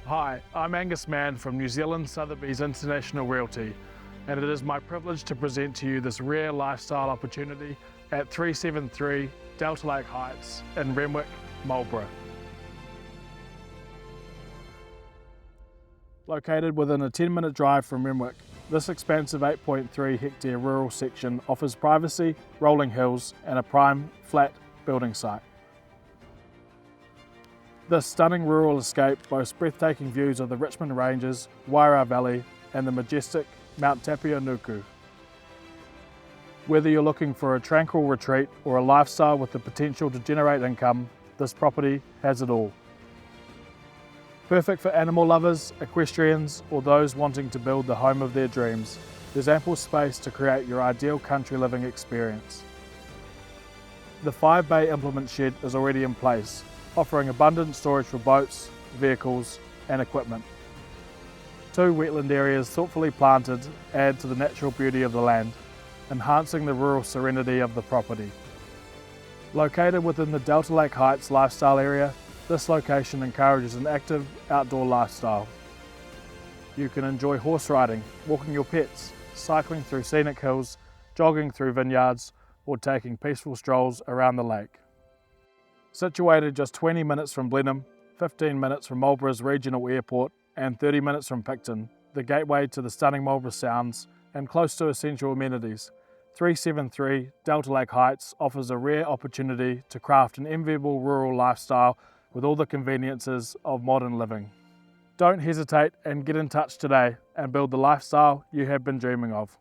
Hi, I'm Angus Mann from New Zealand Sotheby's International Realty, and it is my privilege to present to you this rare lifestyle opportunity at 373 Delta Lake Heights in Renwick, Marlborough. Located within a 10-minute drive from Renwick, this expansive 8.3 hectare rural section offers privacy, rolling hills and a prime, flat building site. This stunning rural escape boasts breathtaking views of the Richmond Ranges, Wairau Valley and the majestic Mt Tapuae-o-Uenuku. Whether you're looking for a tranquil retreat or a lifestyle with the potential to generate income, this property has it all. Perfect for animal lovers, equestrians or those wanting to build the home of their dreams, there's ample space to create your ideal country living experience. The 5-bay implement shed is already in place, offering abundant storage for boats, vehicles and equipment. 2 wetland areas thoughtfully planted add to the natural beauty of the land, enhancing the rural serenity of the property. Located within the Delta Lake Heights lifestyle area, this location encourages an active outdoor lifestyle. You can enjoy horse riding, walking your pets, cycling through scenic hills, jogging through vineyards or taking peaceful strolls around the lake. Situated just 20 minutes from Blenheim, 15 minutes from Marlborough's regional airport and 30 minutes from Picton, the gateway to the stunning Marlborough Sounds and close to essential amenities, 373 Delta Lake Heights offers a rare opportunity to craft an enviable rural lifestyle with all the conveniences of modern living. Don't hesitate and get in touch today and build the lifestyle you have been dreaming of.